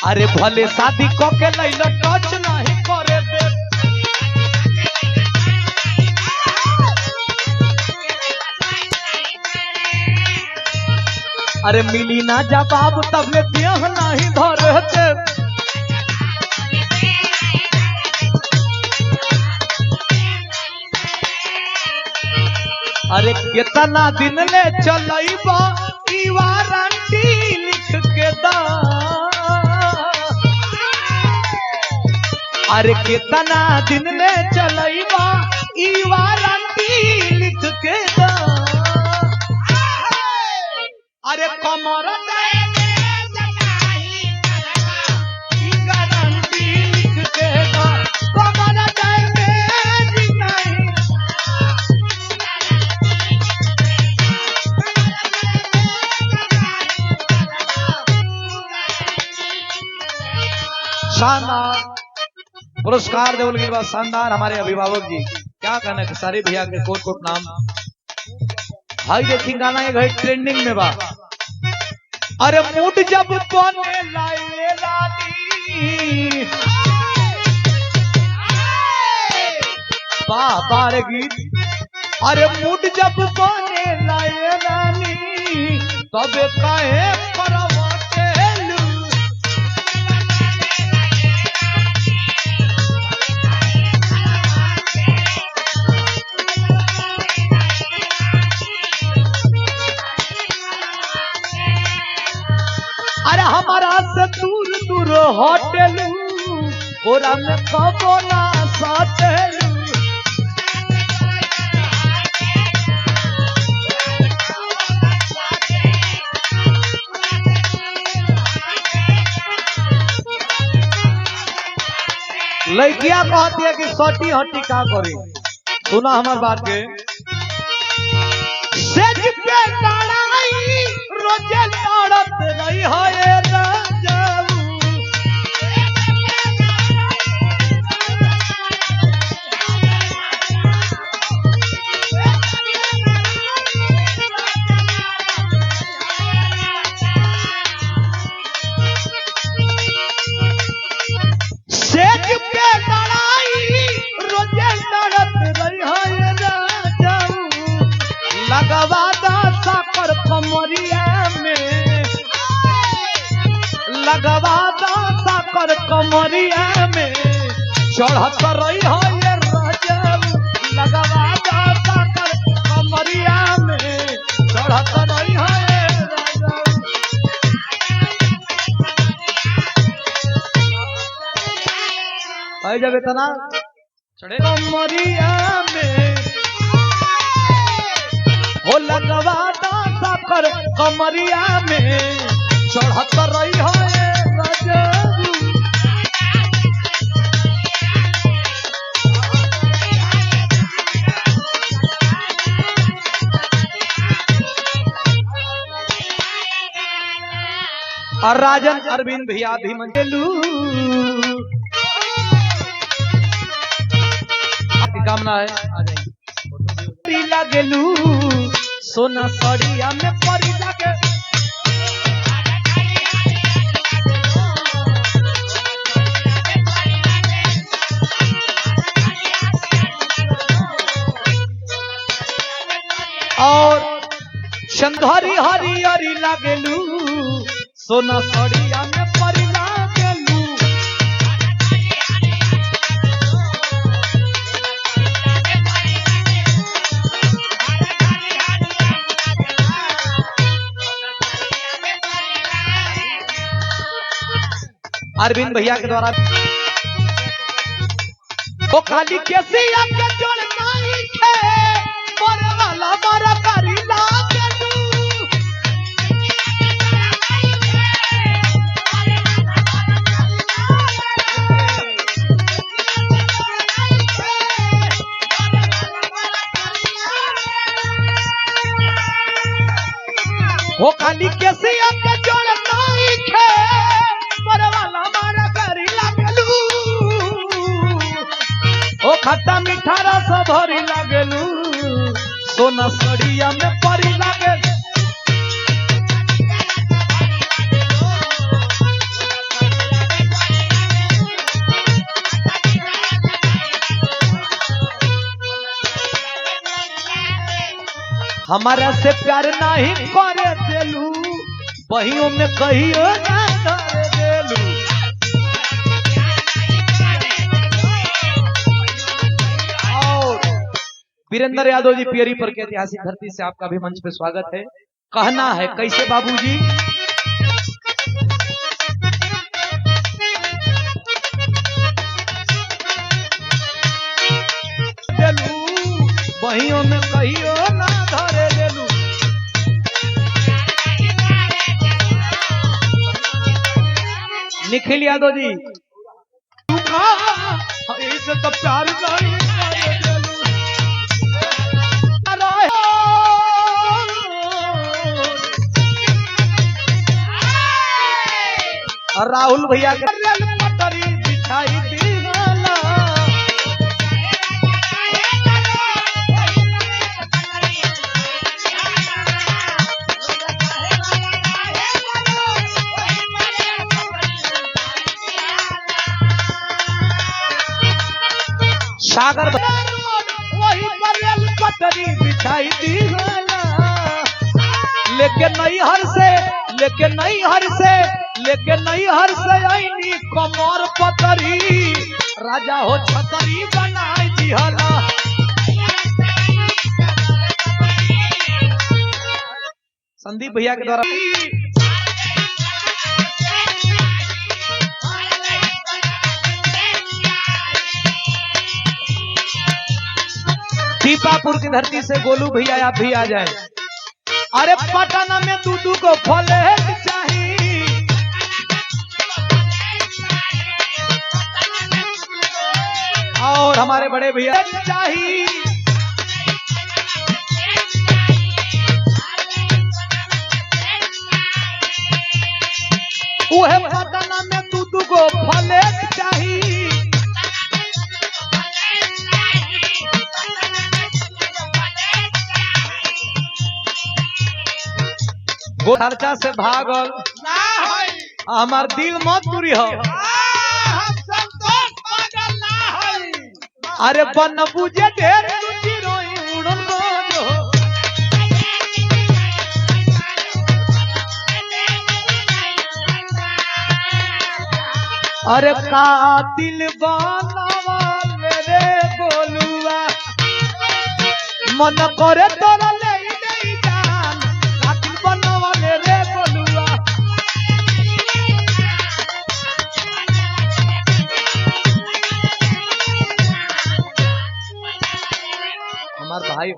अरे भले शादी क के लैलो टच नहीं करे दे। अरे मिली ना जवाब तब ले देह नहीं धरे दे। अरे कितना दिन ले चलैबा ई वारंटी लिख के दा। अरे कितना दिन ले चलैबा ई वारंटी लिख के दा। अरे कमर गारंटी लिख के दा। कमर शानदार पुरस्कार देवल के बाद शानदार हमारे अभिभावक जी क्या कहना है सारे भैया के कोट कोट नाम। हाई देखी गाना ये घड़ी ट्रेंडिंग में बा। अरे मूड जब बने लाए रानी बार गीत। अरे मूड जब बने लाए रानी तब काहे हमारा से दूर दूर होटल ओरा में कबो ना साटल। लड़किया कहती है कि सटी हटी का करे। सुना हमार बात के सेज पे लड़ाई रोजे लड़त रही है। लगवादा साकर कमरिया में चढ़त रही है ये राजब। लगवादा साकर कमरिया में चढ़त रही है ये राजब। जब इतना चढ़े कमरिया में हो लगवादा साकर कमरिया में चढ़त रही है और राजन अरविंद भैया भी मंजेलू आपकी कामना है आ जाएंगे। लागेलू सोना सड़िया में परी लागे। और शंघरी हरियरी लागेलू सोना सड़िया में परी लागेलू। अरविंद भैया के द्वारा वो खाली कैसे आपके जोड़ नहीं थे मरे वाला मरा करी लागेलू। वो खाली कैसे आपके जोड़ नहीं थे मरे वाला मरा करी लागेलू। ओ खट्टा मीठा रस भरी लागेलू सोना सड़िया में परी लागेलू। हमारा से प्यार नहीं करे देलू बहियों में कहियो ना करे देलू। और वीरेंद्र यादव जी पियरी पर के ऐतिहासिक धरती से आपका भी मंच पे स्वागत है। कहना है कैसे बाबूजी, बहियों में कहियो ना धरे देलू। निखिल यादव जी इसे तो प्यार नहीं करे देलू। राहुल भैया के पटरी बिछाई दीवाना। सागर वही पर पटरी बिछाई दीवाना। लेकिन नहीं हर से आईनी कमर पतरी राजा हो छतरी बनाई दिहला। संदीप भैया के द्वारा दीपापुर की धरती से गोलू भैया आप भी आ जाए। अरे पटना में दूधू को फ्लैट चाहिए। और हमारे बड़े भैया चाहिए। वह पटना में दूधू को फ्लैट चाहिए। खर्चा से भागल हमार दिल मत दूरी हो। अरे बन बुझे ढेर उड़न हो। अरे कातिल बनवा मेरे गोलुआ मन करे तोरा ले नहीं जान। कातिल बनवा मेरे गोलुआ। हमार भाई